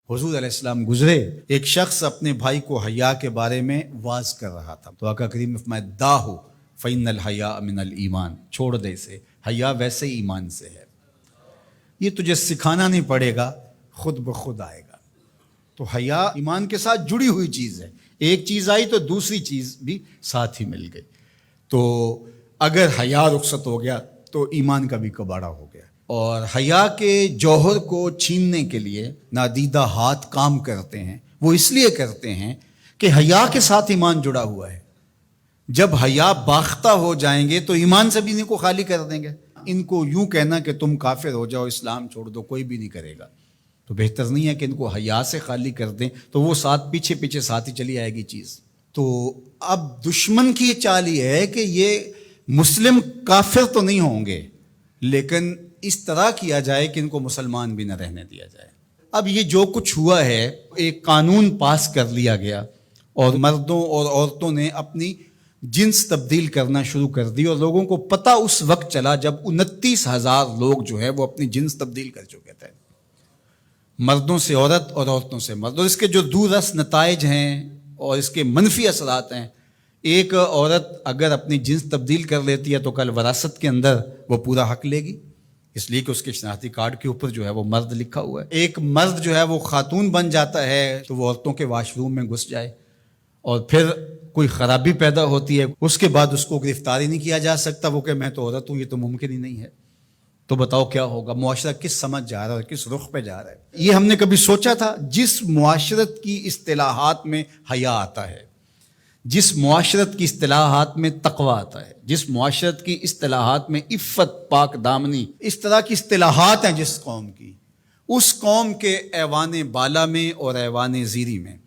حضور علیہ السلام گزرے، ایک شخص اپنے بھائی کو حیا کے بارے میں واز کر رہا تھا، تو آقا کریم نے فرمایا داہو فإن الحیاء من الایمان، چھوڑ دے اسے، حیا ویسے ہی ایمان سے ہے، یہ تجھے سکھانا نہیں پڑے گا، خود بخود آئے گا۔ تو حیا ایمان کے ساتھ جڑی ہوئی چیز ہے، ایک چیز آئی تو دوسری چیز بھی ساتھ ہی مل گئی۔ تو اگر حیا رخصت ہو گیا تو ایمان کا بھی کباڑہ ہو گیا۔ اور حیا کے جوہر کو چھیننے کے لیے نادیدہ ہاتھ کام کرتے ہیں، وہ اس لیے کرتے ہیں کہ حیا کے ساتھ ایمان جڑا ہوا ہے۔ جب حیا باختہ ہو جائیں گے تو ایمان سے بھی ان کو خالی کر دیں گے۔ ان کو یوں کہنا کہ تم کافر ہو جاؤ، اسلام چھوڑ دو، کوئی بھی نہیں کرے گا۔ تو بہتر نہیں ہے کہ ان کو حیا سے خالی کر دیں، تو وہ ساتھ پیچھے ساتھ ہی چلی آئے گی چیز۔ تو اب دشمن کی چال یہ ہے کہ یہ مسلم کافر تو نہیں ہوں گے، لیکن اس طرح کیا جائے کہ ان کو مسلمان بھی نہ رہنے دیا جائے۔ اب یہ جو کچھ ہوا ہے، ایک قانون پاس کر لیا گیا اور مردوں اور عورتوں نے اپنی جنس تبدیل کرنا شروع کر دی، اور لوگوں کو پتہ اس وقت چلا جب 29,000 لوگ جو ہے وہ اپنی جنس تبدیل کر چکے تھے، مردوں سے عورت اور عورتوں سے مرد۔ اور اس کے جو دور رس نتائج ہیں اور اس کے منفی اثرات ہیں، ایک عورت اگر اپنی جنس تبدیل کر لیتی ہے تو کل وراثت کے اندر وہ پورا حق لے گی، اس لیے کہ اس کے شناختی کارڈ کے اوپر جو ہے وہ مرد لکھا ہوا ہے۔ ایک مرد جو ہے وہ خاتون بن جاتا ہے تو وہ عورتوں کے واش روم میں گھس جائے اور پھر کوئی خرابی پیدا ہوتی ہے، اس کے بعد اس کو گرفتاری نہیں کیا جا سکتا، وہ کہ میں تو عورت ہوں، یہ تو ممکن ہی نہیں ہے۔ تو بتاؤ کیا ہوگا؟ معاشرہ کس سمجھ جا رہا ہے اور کس رخ پہ جا رہا ہے؟ یہ ہم نے کبھی سوچا تھا؟ جس معاشرت کی اصطلاحات میں حیا آتا ہے، جس معاشرت کی اصطلاحات میں تقوی آتا ہے، جس معاشرت کی اصطلاحات میں عفت، پاک دامنی، اس طرح کی اصطلاحات ہیں جس قوم کی، اس قوم کے ایوان بالا میں اور ایوان زیری میں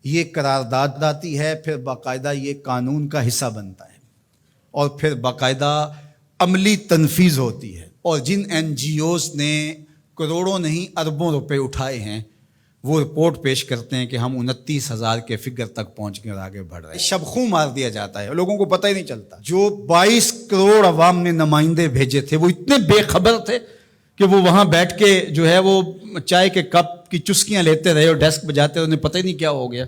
یہ قرارداد آتی ہے، پھر باقاعدہ یہ قانون کا حصہ بنتا ہے، اور پھر باقاعدہ عملی تنفیذ ہوتی ہے۔ اور جن این جی اوز نے کروڑوں نہیں اربوں روپے اٹھائے ہیں، وہ رپورٹ پیش کرتے ہیں کہ ہم 29,000 کے فگر تک پہنچ کے اور آگے بڑھ رہے ہیں۔ شب خوں مار دیا جاتا ہے، لوگوں کو پتہ ہی نہیں چلتا۔ جو 22 کروڑ عوام نے نمائندے بھیجے تھے، وہ اتنے بے خبر تھے کہ وہ وہاں بیٹھ کے جو ہے وہ چائے کے کپ کی چسکیاں لیتے رہے اور ڈیسک بجاتے رہے، انہیں پتہ ہی نہیں کیا ہو گیا۔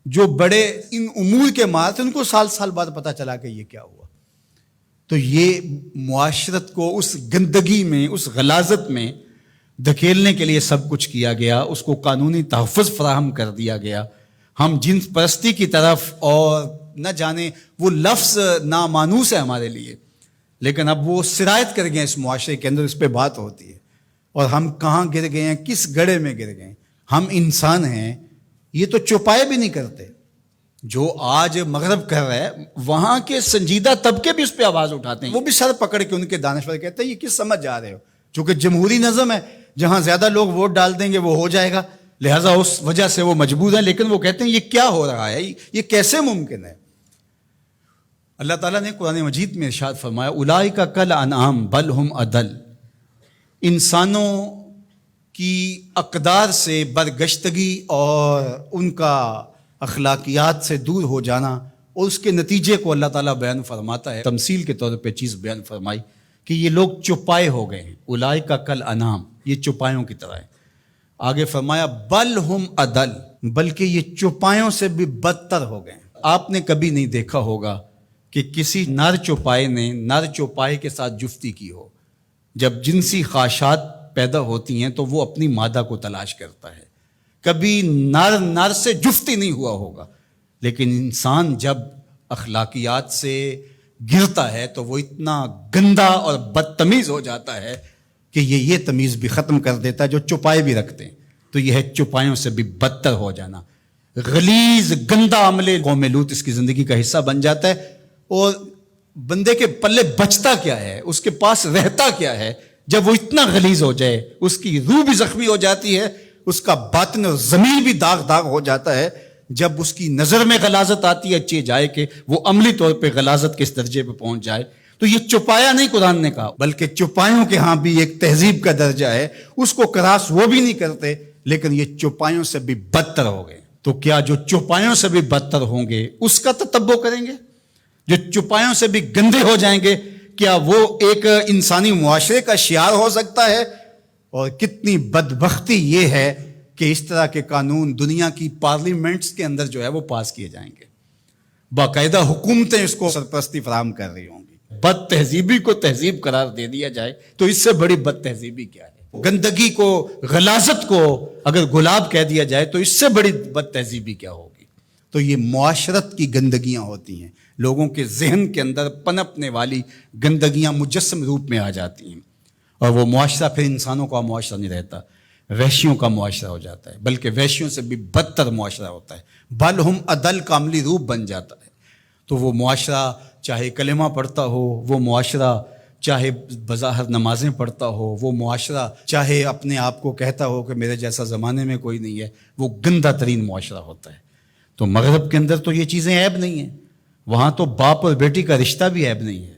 جو بڑے ان امور کے مار تھے، ان کو سال بعد پتہ چلا کہ یہ کیا ہوا۔ تو یہ معاشرت کو اس گندگی میں، اس غلاظت میں دھکیلنے کے لیے سب کچھ کیا گیا، اس کو قانونی تحفظ فراہم کر دیا گیا۔ ہم جنس پرستی کی طرف، اور نہ جانے وہ لفظ نامانوس ہے ہمارے لیے، لیکن اب وہ سرایت کر گئے اس معاشرے کے اندر، اس پہ بات ہوتی ہے۔ اور ہم کہاں گر گئے ہیں، کس گڑھے میں گر گئے ہیں؟ ہم انسان ہیں، یہ تو چوپائے بھی نہیں کرتے۔ جو آج مغرب کر رہا ہے، وہاں کے سنجیدہ طبقے بھی اس پہ آواز اٹھاتے ہیں، وہ بھی سر پکڑ کے ان کے دانشور کہتے ہیں یہ کس سمجھ جا رہے ہو؟ چونکہ جمہوری نظم ہے، جہاں زیادہ لوگ ووٹ ڈال دیں گے وہ ہو جائے گا، لہٰذا اس وجہ سے وہ مجبور ہیں۔ لیکن وہ کہتے ہیں یہ کیا ہو رہا ہے، یہ کیسے ممکن ہے؟ اللہ تعالیٰ نے قرآن مجید میں ارشاد فرمایا اولئک کالانعام بل ہم اضل، انسانوں کی اقدار سے برگشتگی اور ان کا اخلاقیات سے دور ہو جانا، اور اس کے نتیجے کو اللہ تعالیٰ بیان فرماتا ہے، تمثیل کے طور پہ چیز بیان فرمائی کہ یہ لوگ چوپائے ہو گئے ہیں۔ اولئک کالانعام، یہ چوپایوں کی طرح ہے۔ آگے فرمایا بل ہم اضل، بلکہ یہ چوپایوں سے بھی بدتر ہو گئے ہیں۔ آپ نے کبھی نہیں دیکھا ہوگا کہ کسی نر چوپائے نے نر چوپائے کے ساتھ جفتی کی ہو۔ جب جنسی خواہشات پیدا ہوتی ہیں تو وہ اپنی مادہ کو تلاش کرتا ہے، کبھی نر سے جفتی نہیں ہوا ہوگا۔ لیکن انسان جب اخلاقیات سے گرتا ہے تو وہ اتنا گندا اور بدتمیز ہو جاتا ہے کہ یہ تمیز بھی ختم کر دیتا ہے جو چوپائے بھی رکھتے ہیں۔ تو یہ ہے چوپایوں سے بھی بدتر ہو جانا، غلیظ گندا عمل قوم لوط اس کی زندگی کا حصہ بن جاتا ہے۔ اور بندے کے پلے بچتا کیا ہے، اس کے پاس رہتا کیا ہے جب وہ اتنا غلیظ ہو جائے؟ اس کی روح بھی زخمی ہو جاتی ہے، اس کا باطن اور ضمیر بھی داغ ہو جاتا ہے جب اس کی نظر میں غلاظت آتی ہے، اچھی جائے کہ وہ عملی طور پہ غلاظت کس درجے پہ پہنچ جائے۔ تو یہ چوپایا نہیں قرآن نے کہا، بلکہ چوپایوں کے ہاں بھی ایک تہذیب کا درجہ ہے، اس کو کراس وہ بھی نہیں کرتے، لیکن یہ چوپایوں سے بھی بدتر ہو گئے۔ تو کیا جو چوپایوں سے بھی بدتر ہوں گے اس کا تتبع کریں گے؟ جو چوپایوں سے بھی گندے ہو جائیں گے، کیا وہ ایک انسانی معاشرے کا شعار ہو سکتا ہے؟ اور کتنی بدبختی یہ ہے کہ اس طرح کے قانون دنیا کی پارلیمنٹس کے اندر جو ہے وہ پاس کیے جائیں گے، باقاعدہ حکومتیں اس کو سرپرستی فراہم کر رہی ہوں گی۔ بد تہذیبی کو تہذیب قرار دے دیا جائے تو اس سے بڑی بد تہذیبی کیا ہے؟ گندگی کو، غلاظت کو اگر گلاب کہہ دیا جائے تو اس سے بڑی بد تہذیبی کیا ہوگی؟ تو یہ معاشرت کی گندگیاں ہوتی ہیں، لوگوں کے ذہن کے اندر پنپنے والی گندگیاں مجسم روپ میں آ جاتی ہیں، اور وہ معاشرہ پھر انسانوں کا معاشرہ نہیں رہتا، وحشیوں کا معاشرہ ہو جاتا ہے، بلکہ وحشیوں سے بھی بدتر معاشرہ ہوتا ہے، بل ہم عدل کا عملی روپ بن جاتا ہے۔ تو وہ معاشرہ چاہے کلمہ پڑھتا ہو، وہ معاشرہ چاہے بظاہر نمازیں پڑھتا ہو، وہ معاشرہ چاہے اپنے آپ کو کہتا ہو کہ میرے جیسا زمانے میں کوئی نہیں ہے، وہ گندہ ترین معاشرہ ہوتا ہے۔ تو مغرب کے اندر تو یہ چیزیں عیب نہیں ہیں، وہاں تو باپ اور بیٹی کا رشتہ بھی عیب نہیں ہے،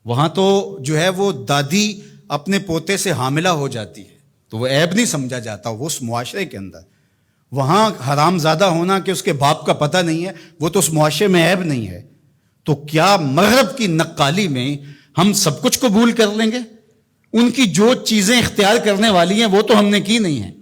وہاں تو جو ہے وہ دادی اپنے پوتے سے حاملہ ہو جاتی ہے تو وہ عیب نہیں سمجھا جاتا وہ اس معاشرے کے اندر۔ وہاں حرام زادہ ہونا کہ اس کے باپ کا پتہ نہیں ہے، وہ تو اس معاشرے میں عیب نہیں ہے۔ تو کیا مغرب کی نقالی میں ہم سب کچھ قبول کر لیں گے؟ ان کی جو چیزیں اختیار کرنے والی ہیں وہ تو ہم نے کی نہیں ہیں،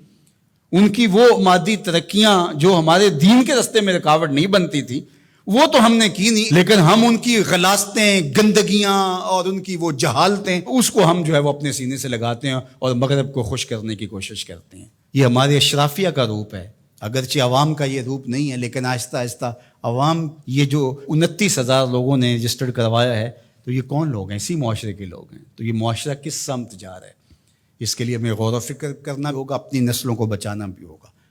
ان کی وہ مادی ترقیاں جو ہمارے دین کے راستے میں رکاوٹ نہیں بنتی تھی وہ تو ہم نے کی نہیں، لیکن ہم ان کی غلاظتیں، گندگیاں اور ان کی وہ جہالتیں، اس کو ہم جو ہے وہ اپنے سینے سے لگاتے ہیں اور مغرب کو خوش کرنے کی کوشش کرتے ہیں۔ یہ ہمارے اشرافیہ کا روپ ہے، اگرچہ عوام کا یہ روپ نہیں ہے، لیکن آہستہ آہستہ عوام، یہ جو 29,000 لوگوں نے رجسٹرڈ کروایا ہے، تو یہ کون لوگ ہیں؟ اسی معاشرے کے لوگ ہیں۔ تو یہ معاشرہ کس سمت جا رہا ہے، اس کے لیے ہمیں غور و فکر کرنا ہوگا، اپنی نسلوں کو بچانا بھی ہوگا۔